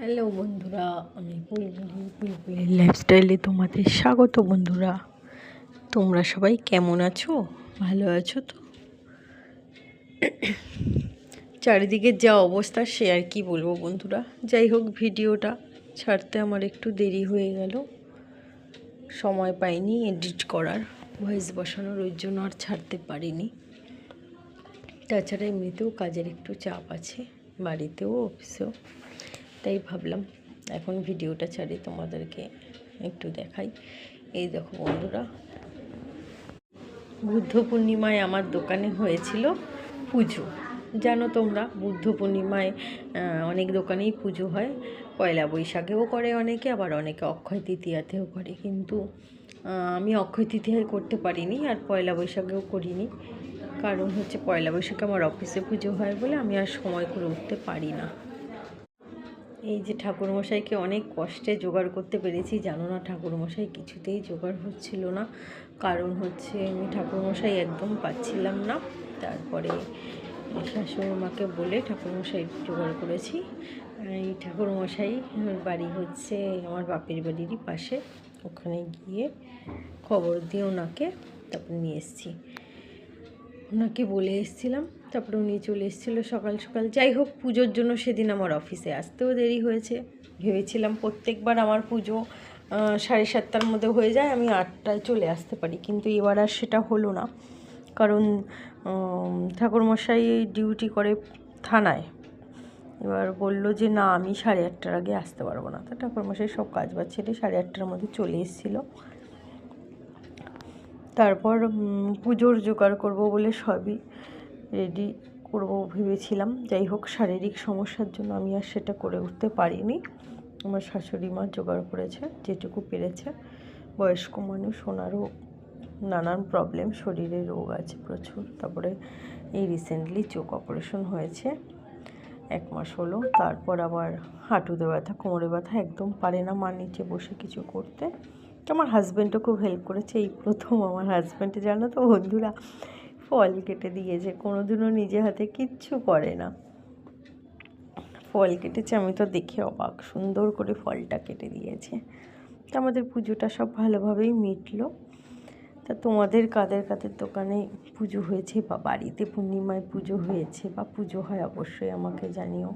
Hello বন্ধুরা, আমি বুলবুলির লাইফস্টাইলে তোমাদের স্বাগত। বন্ধুরা, তোমরা সবাই কেমন আছো? ভালো আছো তো? চারিদিকে যা অবস্থা সে আর কি বলবো বন্ধুরা। যাই হোক, ভিডিওটা ছাড়তে আমার একটু দেরি হয়ে গেল, সময় পাইনি এডিট করার, ভয়েস বসানোর, ওই জন্য আর ছাড়তে পারিনি। তাছাড়া এমনিতেও কাজের একটু চাপ আছে, বাড়িতেও অফিসেও, তাই ভাবলাম এখন ভিডিওটা ছাড়ি, তোমাদেরকে একটু দেখাই। এই দেখো বন্ধুরা, বুদ্ধ পূর্ণিমায় আমার দোকানে হয়েছিল পুজো। জানো তোমরা, বুদ্ধ পূর্ণিমায় অনেক দোকানেই পুজো হয়। পয়লা বৈশাখেও করে অনেকে, আবার অনেকে অক্ষয় তৃতীয়াতেও করে। কিন্তু আমি অক্ষয় তৃতীয়ায় করতে পারিনি, আর পয়লা বৈশাখেও করিনি। কারণ হচ্ছে পয়লা বৈশাখে আমার অফিসে পুজো হয় বলে আমি আর সময় করে উঠতে পারি না। এই যে ঠাকুরমশাইকে অনেক কষ্টে জোগাড় করতে পেরেছি, জানো না, ঠাকুরমশাই কিছুতেই জোগাড় হচ্ছিল না। কারণ হচ্ছে আমি ঠাকুরমশাই একদম পাচ্ছিলাম না। তারপরে শাশুড়ি মাকে বলে ঠাকুরমশাই জোগাড় করেছি। এই ঠাকুরমশাই বাড়ি হচ্ছে আমার বাপের বাড়িরই পাশে, ওখানে গিয়ে খবর দিয়ে ওনাকে তারপরে নিয়ে এসেছি। ওনাকে বলে এসেছিলাম, তারপরে উনি চলে এসেছিলো সকাল সকাল। যাই হোক, পুজোর জন্য সেদিন আমার অফিসে আসতেও দেরি হয়েছে। ভেবেছিলাম প্রত্যেকবার আমার পুজো 7:30টার মধ্যে হয়ে যায়, আমি 8টায় চলে আসতে পারি, কিন্তু এবার আর সেটা হলো না। কারণ ঠাকুরমশাই ডিউটি করে থানায়। এবার বলল যে না, আমি 8:30টার আগে আসতে পারবো না। তো ঠাকুরমশাই সব কাজ বাজ ছেড়ে 8:30টার মধ্যে চলে এসেছিলো। তারপর পুজোর জোগাড় করব বলে সবই রেডি করব ভেবেছিলাম। যাই হোক, শারীরিক সমস্যার জন্য আমি আর সেটা করে উঠতে পারিনি। আমার শাশুড়ি মা জোগাড় করেছে যেটুকু পেরেছে। বয়স্ক মানুষ, ওনারও নানান প্রবলেম, শরীরে রোগ আছে প্রচুর। তারপরে এই রিসেন্টলি চোখ অপারেশন হয়েছে, 1 মাস হলো। তারপর আবার হাঁটুতে ব্যথা, কোমরে ব্যথা, একদম পারে না মা নিচে বসে কিছু করতে। তো আমার হাজব্যান্ডও খুব হেল্প করেছে। এই প্রথম আমার হাজব্যান্ড, জানো তো বন্ধুরা, ফল কেটে দিয়েছে। কোনোদিনও নিজে হাতে কিচ্ছু করে না, ফল কেটেছে। আমি তো দেখে অবাক, সুন্দর করে ফলটা কেটে দিয়েছে। তো আমাদের পুজোটা সব ভালোভাবেই মিটলো। তা তোমাদের কাদের কাদের দোকানে পুজো হয়েছে বা বাড়িতে পূর্ণিমায় পুজো হয়েছে বা পুজো হয়, অবশ্যই আমাকে জানিও।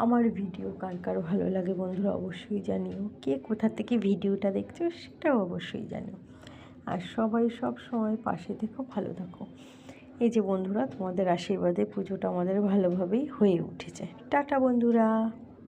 আমার ভিডিও কার কার ভালো লাগে বন্ধুরা অবশ্যই জানিও। কে কোথা থেকে ভিডিওটা দেখছো সেটাও অবশ্যই জানিও। আর সবাই সব সময় পাশে থেকো, ভালো থাকো। এই যে বন্ধুরা, তোমাদের আশীর্বাদে পুজোটা আমাদের ভালোভাবেই হয়ে উঠেছে। টাটা বন্ধুরা।